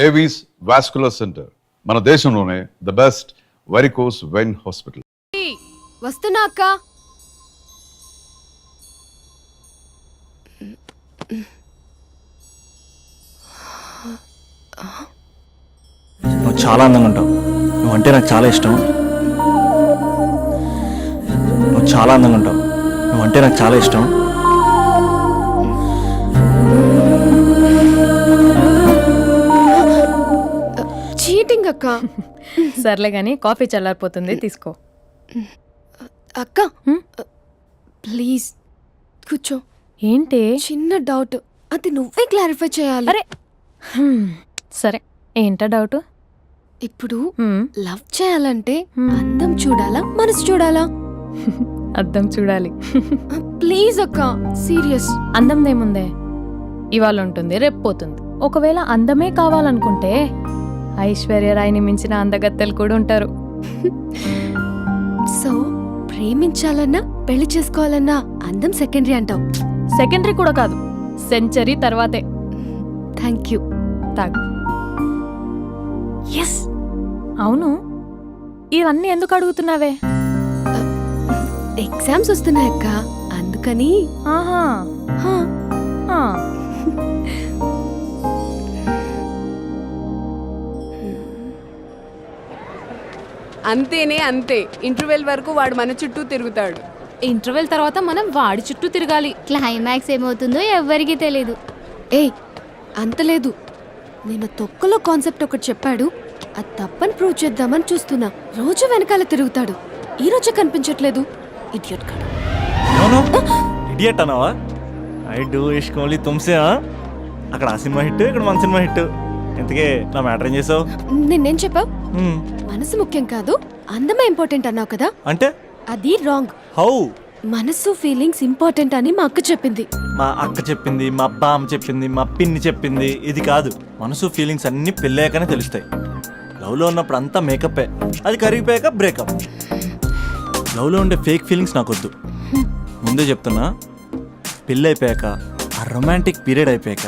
Avis vascular centre మన దేశంలోనే the best varicose vein hospital. వస్తున్నా అక్క. నువ్వు చాలా అందంగా ఉంటావు. నువ్వంటే నాకు చాలా ఇష్టం. నువ్వు చాలా అందంగా ఉంటావు. నువ్వంటే నాకు చాలా ఇష్టం. చీటింగ్ అక్క. సర్లే గాని కాఫీ చల్లారిపోతుంది, తీసుకో. అక్క ప్లీజ్ కూర్చో. ఏంటి? చిన్న డౌట్, అది నువ్వే క్లారిఫై చేయాలి. అరే సరే, ఏంటా డౌట్? ఇప్పుడు లవ్ చేయాలంటే అందం చూడాలా మనసు చూడాలా? అద్దం చూడాలి. ప్లీజ్ అక్క, సీరియస్. అందందేముందే, ఇవాళ ఉంటుంది రేపు పోతుంది. ఒకవేళ అందమే కావాలనుకుంటే ఐశ్వర్యరాయ్ని మించిన అందగత్తెలు కూడా ఉంటారు. సో ప్రేమించాలన్నా పెళ్లి చేసుకోవాలన్నా అందం సెకండరీ అంటావు? సెకండరీ కూడా కాదు, సెంచరీ తర్వాతే. Thank you. తాగు. ఎస్. అవును, ఇవన్నీ ఎందుకు అడుగుతున్నావే? ఎగ్జామ్స్ వస్తున్నాయి అక్క, అందుకని. ఆహా. అంతేనే అంతే. ఇంటర్వెల్ వరకు వాడు మన చుట్టూ తిరుగుతాడు. ఇంటర్వెల్ తర్వాత మనం వాడి చుట్టూ తిరగాలి. క్లైమాక్స్ ఏమవుతుందో ఎవ్వరికీ తెలీదు. ఏయ్ అంత లేదు, నేను తొక్కలో కాన్సెప్ట్ ఒకటి చెప్పాడు, అది తప్పని ప్రూవ్ చేద్దామని చూస్తున్నా. రోజు వెనకాల తిరుగుతాడు, ఈ రోజే కనిపించట్లేదు. ఇడియట్ కాడు. ఇడియట్ అన్నావా? ఐ డూ ఇష్క్ ఓన్లీ తుమ్సే. అక్కడ ఆ సినిమా హిట్, ఇక్కడ మన సినిమా హిట్. ఇంతకే నా మ్యాటర్ ఏం చేసావు? నిన్నేం చెప్పావు? మనసు ముఖ్యం కాదు, అందమే ఇంపార్టెంట్ అన్నావు కదా. అంటే అది రాంగ్. హౌ? మనసు ఫీలింగ్స్ ఇంపార్టెంట్ అని మా అక్క చెప్పింది. మా అక్క చెప్పింది, మా బామ్మ చెప్పింది, మా పిన్ని చెప్పింది. ఇది కాదు, మనసు ఫీలింగ్స్ అన్ని పెళ్ళాకనే తెలుస్తాయి. లవ్లో ఉన్నప్పుడు అంతా మేకప్పే, అది కరిగిపోయాక బ్రేకప్. లవ్లో ఉండే ఫేక్ ఫీలింగ్స్ నాకొద్దు. ముందే చెప్తున్నా, పెళ్ళి అయిపోయాక ఆ రొమాంటిక్ పీరియడ్ అయిపోయాక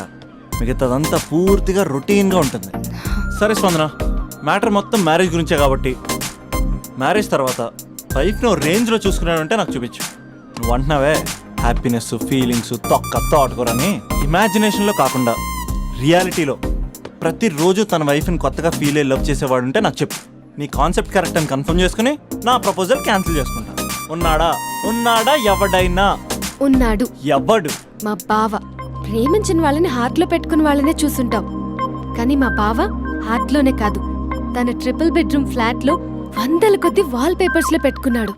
మిగతాదంతా పూర్తిగా రొటీన్గా ఉంటుంది. సరే స్పందన, మ్యాటర్ మొత్తం మ్యారేజ్ గురించే కాబట్టి మ్యారేజ్ తర్వాత లైఫ్ను రేంజ్లో చూసుకున్నాడంటే నాకు చూపించు. నువ్వు అంటున్నావే హ్యాపీనెస్ ఫీలింగ్స్ తోటకూరని, ఇమాజినేషన్లో కాకుండా రియాలిటీలో ప్రతిరోజు తన వైఫ్ని కొత్తగా ఫీల్ అయ్యి లవ్ చేసేవాడు ఉంటే నాకు చెప్పు. నీ కాన్సెప్ట్ కరెక్ట్ అని కన్ఫర్మ్ చేసుకుని నా ప్రపోజల్ క్యాన్సిల్ చేసుకుంటా. ఉన్నాడా ఎవడైనా? ఉన్నాడు. ఎవడు? మా బావ. ప్రేమించిన వాళ్ళని హార్ట్లో పెట్టుకున్న వాళ్ళనే చూసుంటాం, కానీ మా బావ హార్ట్లోనే కాదు, తన ట్రిపుల్ బెడ్రూమ్ ఫ్లాట్ లో 100 కొద్ది వాల్ పేపర్స్ లో పెట్టుకున్నాడు.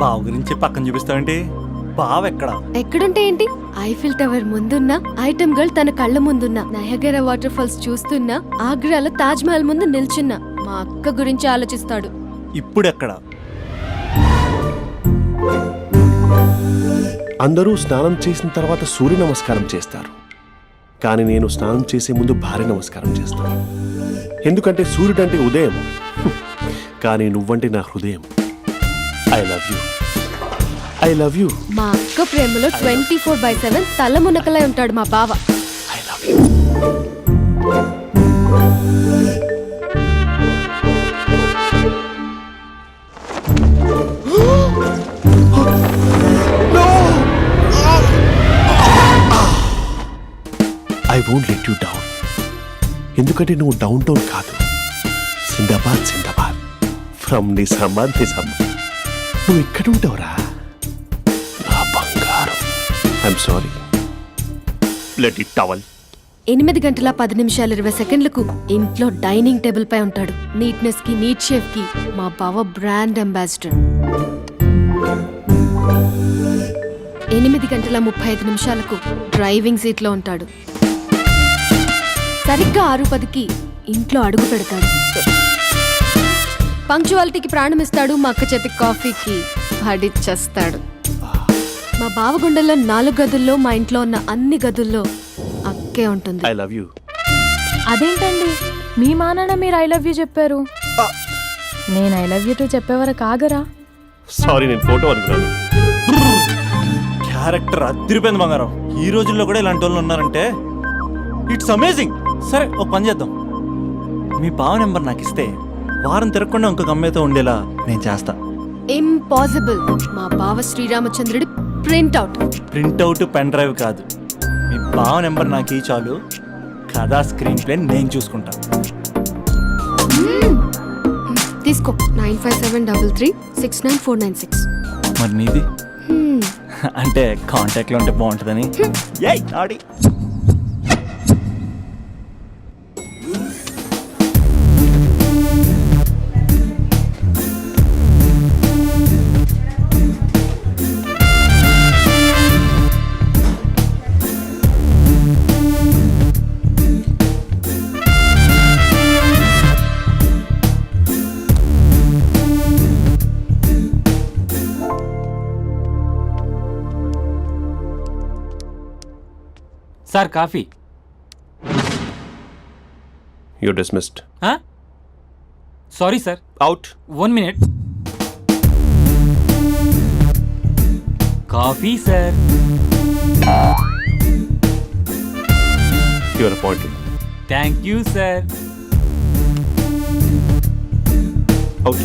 బావ గురించి పక్కన చూపిస్తావేంటి? బావ ఎక్కడుంటే ఏంటి? ఐఫిల్ టవర్ ముందున్న ఐటమ్ గర్ల్ తన కళ్ళ ముందున్న నయగరా వాటర్ ఫాల్స్ చూస్తున్నా, ఆగ్రాలో తాజ్ మహల్ ముందు నిల్చున్నా మా అక్క గురించి ఆలోచిస్తాడు. ఇప్పుడెక్కడ? అందరూ స్నానం చేసిన తర్వాత సూర్య నమస్కారం చేస్తారు, కానీ నేను స్నానం చేసే ముందు భార్య నమస్కారం చేస్తాను. ఎందుకంటే సూర్యుడు అంటే ఉదయం, కానీ నువ్వంటే నా హృదయం. I love you, I love you. మా అక్క ప్రేమలో 24/7 తల మునకలై ఉంటాడు మా బావ. I love you. I won't let you down. ఎందుకంటే నువ్వు డౌన్ టౌన్ కాదు, జిందాబాద్ జిందాబాద్ ఫ్రమ్ నిజామాబాద్ నిజామాబాద్. నువ్వు ఎక్కడుంటావురా నా బంగారం? I'm sorry, let it towel. 8 గంటల 10 నిమిషాలు 20 సెకండ్లకు ఇంట్లో డైనింగ్ టేబుల్ పై ఉంటాడు. నీట్నెస్ కి నీట్ షేఫ్ కి మా బావ బ్రాండ్ అంబాసిడర్. 8 గంటల 35 నిమిషాలకు డ్రైవింగ్ సీట్ లో ఉంటాడు. సరిగ్గా 6:10కి ఇంట్లో అడుగు పెడతాడు. పంక్చువాలిటీకి ప్రాణమిస్తాడు. మా అక్క చేతి కాఫీకి పడిచ్చేస్తాడు. మా బావ గుండెల్లో 4 గదుల్లో, మా ఇంట్లో ఉన్న అన్ని గదుల్లో అక్కే ఉంటుంది. I love you. అదేంటండి, మీ మానాన్న మీరు ఐ లవ్ యూ చెప్పారు, నేను ఐ లవ్ యూ టు చెప్పేవరకు ఆగరా? సారీ, నేను ఫోటో అనుకున్నాను. క్యారెక్టర్ అదిరిపోయింది బంగారం. ఈ రోజుల్లో కూడా ఇలాంటి వాళ్ళు ఉన్నారంటే ఇట్స్ అమేజింగ్. సరే ఒక పని చేద్దాం, మీ బావ నెంబర్ నాకు ఇస్తే వారం తిరగకుండా ఇంకొక అమ్మాయితో ఉండేలా నేను చేస్తా. ఇంపాసిబుల్. మా బావ శ్రీరామచంద్రుడి ప్రింట్అవుట్. ప్రింట్అవుట్ పెన్ డ్రైవ్ కాదు, మీ బావ నెంబర్ నాకు ఈ చాలు. కథా స్క్రీన్ ప్లే నేను చూసుకుంటా. తీసుకో 9573369496. మరి నీది అంటే కాంటాక్ట్లో ఉంటే బాగుంటుందని. ఏయ్ ఆడి sir coffee. You dismissed. Sorry sir, out. 1 minute. Coffee sir. You are appointed. Thank you sir. Out.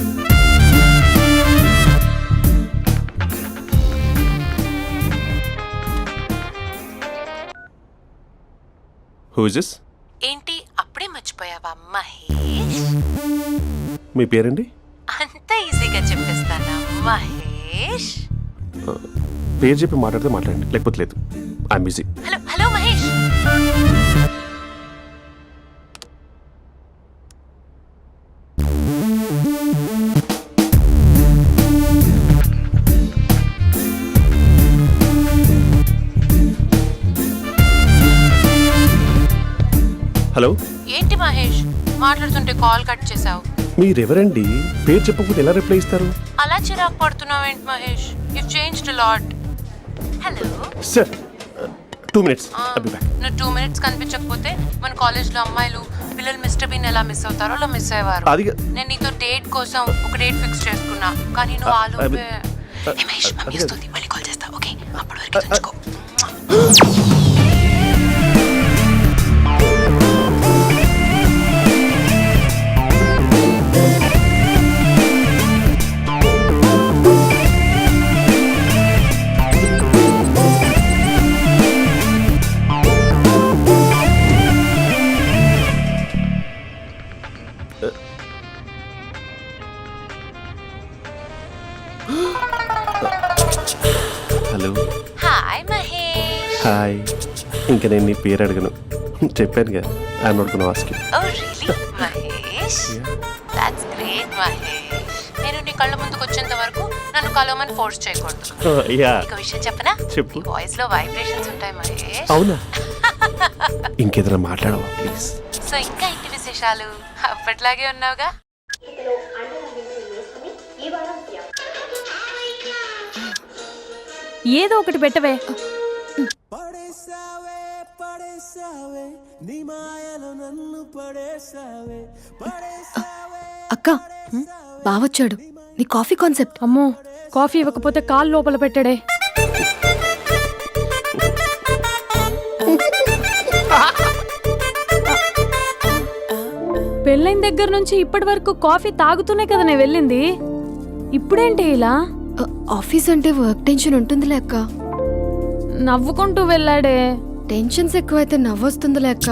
Who is this? ఏంటి అప్పుడే మర్చిపోయావా మహేష్? మీ పేరండి? అంత ఈజీగా చెప్పేస్తానా మహేష్? పేరు చెప్పి మాట్లాడితే మాట్లాడండి, లేకపోతే లేదు. I'm busy. Hello hello Mahesh. Hello. ఏంటి మహేష్ మాట్లాడుతుంటే కాల్ కట్ చేసావు? మీరెవరండి? పేరు చెప్పకపోతే ఎలా రిప్లై ఇస్తారు? అలా చిరాకు పడుతున్నావు ఏంటి Mahesh? You changed a lot. Hello sir 2 minutes. I'll be back. నువ్వు 2 minutes కనిపించకపోతే మన కాలేజ్లో అమ్మాయిలు పిల్లలు మిస్టర్ బీన్ ఎలా మిస్ అవుతారో అలా మిస్ అయ్యేవారు. అది నేను నీతో డేట్ కోసం ఒక డేట్ ఫిక్స్ చేసుకున్నా, కానీ నువ్వు ఆలోపే. మహేష్ మమ్మీ వస్తుంది, మళ్ళీ కాల్ చేస్తా. ఓకే అప్పటి వరకు ఉంచుకో. హలో. హాయ్ మహేష్. హాయ్. ఇంకా నేను నీ పేరు అడగను, చెప్పానుగా. I'm not gonna ask you. Oh really Mahesh? That's great Mahesh. నేను నీ కళ్ళ ముందుకు వచ్చేంత వరకు నన్ను కలవమని ఫోర్స్ చేయకూడదు. యా. ఒక విషయం చెప్పనా? చెప్పు. నీ వాయిస్ లో వైబ్రేషన్స్ ఉంటాయి మహేష్. అవునా? ఇంకేదైనా మాట్లాడవా ప్లీజ్? సో ఇంకా ఇంటి విశేషాలు అప్పట్లాగే ఉన్నావుగా? ఏదో ఒకటి పెట్టవే. అక్క బావొచ్చాడు. నీ కాఫీ కాన్సెప్ట్. అమ్మో, కాఫీ ఇవ్వకపోతే కాలు లోపల పెట్టాడే. పెళ్ళైన దగ్గర నుంచి ఇప్పటి వరకు కాఫీ తాగుతూనే కదా నేను వెళ్ళింది. ఇప్పుడేంటి ఇలా? ఆఫీస్ అంటే వర్క్ టెన్షన్ ఉంటుందిలే అక్క. నవ్వుకుంటూ వెళ్ళాడే. టెన్షన్స్ ఎక్కువైతే నవ్వొస్తుందిలే అక్క.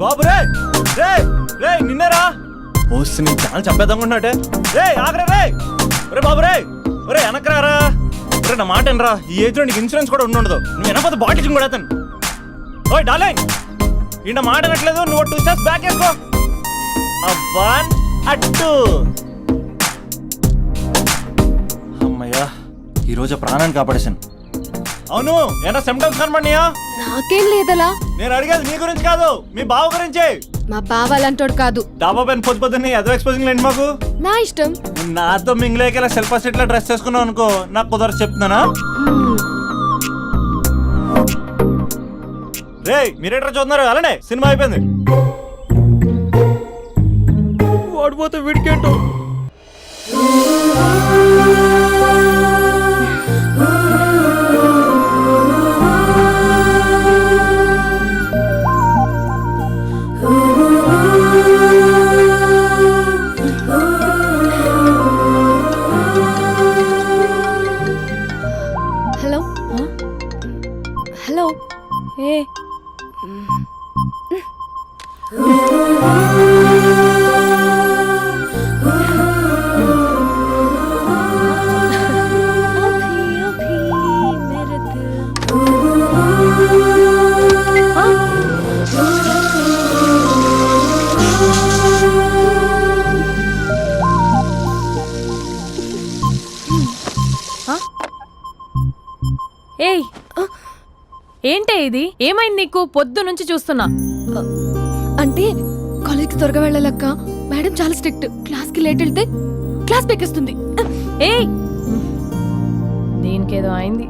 బాబు రే రే రే నిన్నరా వస్తే నేను చాలా చంపేద్దామనుకున్నాటే. రే ఆగరా రే. ఒరే బాబు రే, ఒరే వెనకరారా. ఒరే నా మాట అనరా, ఈ ఏజ్లో నీకు ఇన్సూరెన్స్ కూడా ఉండదు. నువ్వు వెనకపోతే బాటిల్ కూడా అతను. ఓయ్ డార్లింగ్, ఈ నా మాట అనట్లేదు. నువ్వు 2 steps బ్యాక్ వేసుకో. 1 2. అమ్మయ్యా, ఈరోజు ప్రాణాన్ని కాపాడేశాను. అవును ఏనా సిమ్టమ్స్ కనబడినాయా? నాకేం లేదలా. నేను అడిగేది నీ గురించి కాదు, మీ బావ గురించి. మా బావ అలాంటోడు కాదు. డాబా పైన పొద్దు పొద్దున్నే ఏదో ఎక్స్పోజింగ్ లేండి మాకు. నా ఇష్టం. నాతో మింగిలేక ఇలా సెల్ఫా సెట్ లా డ్రెస్ చేసుకున్నావు అనుకో, నాకు కుదరదు చెప్తున్నానా? రే మీరేట్రా చూస్తున్నారు? అలానే సినిమా అయిపోయింది. ఓడిపోతే వీడికేంటో. Hello hello. ఏ ఏయ్ ఏంటే ఇది? ఏమైంది నీకు? పొద్దు నుంచి చూస్తున్నా. అంటే కాలేజ్కి త్వరగా వెళ్ళాలక్క. మేడం చాలా స్ట్రిక్ట్. క్లాస్కి లేట్ వెళ్తే క్లాస్ పెక్కేస్తుంది. ఏయ్ దీనికేదో అయింది.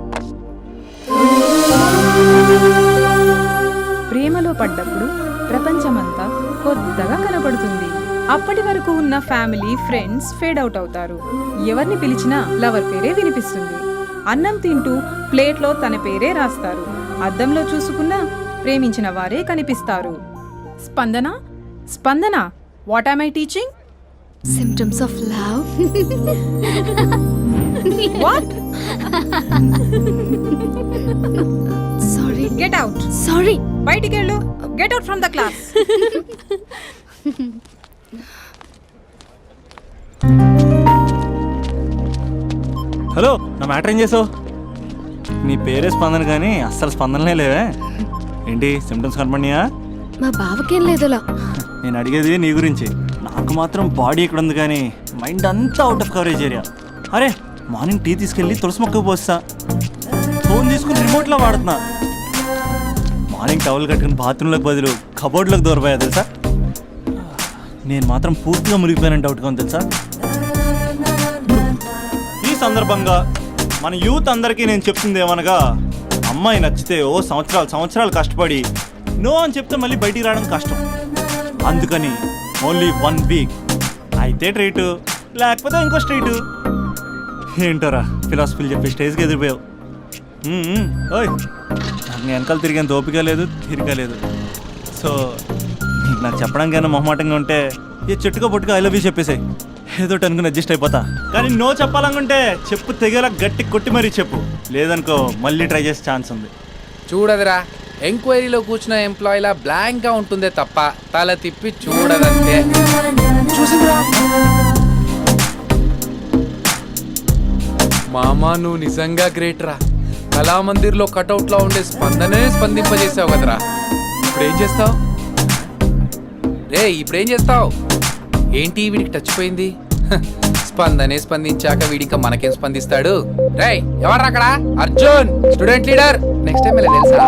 ప్రేమలో పడ్డప్పుడు ప్రపంచమంతా కొత్తగా కనపడుతుంది. అప్పటి వరకు ఉన్న ఫ్యామిలీ ఫ్రెండ్స్ ఫేడ్ అవుట్ అవుతారు. ఎవరిని పిలిచినా లవర్ పేరే వినిపిస్తుంది. అన్నం తింటూ ప్లేట్లో తన పేరే రాస్తారు. అద్దంలో చూసుకున్నా ప్రేమించిన వారే కనిపిస్తారు. Spandana Spandana, what am I teaching? Symptoms of love. What? Sorry. Get out. Sorry. బయటికి వెళ్ళు. Get out from the class. Hello, నా మ్యాటర్ ఏం చేసావు? నీ పేరే స్పందన కానీ అస్సలు స్పందనలే లేవే. ఏంటి సిమ్టమ్స్ కనపడినాయా? మా బావకేం లేదలా. నేను అడిగేది నీ గురించి. నాకు మాత్రం బాడీ ఇక్కడ ఉంది కానీ మైండ్ అంతా అవుట్ ఆఫ్ కవరేజ్ ఏరియా. అరే మార్నింగ్ టీ తీసుకెళ్ళి తులసి మొక్కకు పోస్తా, ఫోన్ తీసుకుని రిమోట్లో వాడుతున్నా. మార్నింగ్ టవల్ కట్టుకుని బాత్రూంలోకి బదులు కబోర్డ్లోకి దూరపోయా తెలుసా. నేను మాత్రం పూర్తిగా మునిగిపోయానని డౌట్గా ఉంది తెలుసా. ఈ సందర్భంగా మన యూత్ అందరికీ నేను చెప్తుంది ఏమనగా, అమ్మాయి నచ్చితే ఓ సంవత్సరాలు కష్టపడి నో అని చెప్తే మళ్ళీ బయటికి రావడం కష్టం. అందుకని ఓన్లీ 1 వీక్ అయితే ట్రీటు, లేకపోతే ఇంకో స్ట్రీటు. ఏంటోరా ఫిలాసఫీలు చెప్పే స్టేజ్కి ఎదిరిపోయావు. ఓయ్ నాకు వెనకాల తిరిగేంత ఓపిక లేదు, తీరిక లేదు. సో నాకు చెప్పడానికైనా మొహమాటంగా ఉంటే ఏ చెట్టుగా పొట్టుగా ఐ లవ్ యూ చెప్పేసాయి, ఏదో అనుకుని అడ్జస్ట్ అయిపోతా. కానీ నో చెప్పాలనుకుంటే చెప్పు తెగేలా గట్టి కొట్టి మరీ చెప్పు, లేదనుకో మళ్ళీ ట్రై చేసే ఛాన్స్ ఉంది. చూడదురా, ఎంక్వైరీలో కూర్చున్న ఎంప్లాయీలా బ్లాంక్గా ఉంటుందే తప్ప తల తిప్పి చూడదంతే. చూసిందిరా మామా, నువ్వు నిజంగా గ్రేట్ రా. కళామందిర్లో కటౌట్లో ఉండే స్పందనే స్పందింపజేసావు కదరా. ఇప్పుడేం చేస్తావు రే? ఇప్పుడేం చేస్తావు? ఏంటి వీడికి టచ్ పోయింది? స్పందనే స్పందించాక వీడిక మనకేం స్పందిస్తాడు? రేయ్ ఎవర్రా అక్కడ? Arjun, student leader. Next time తెలుసా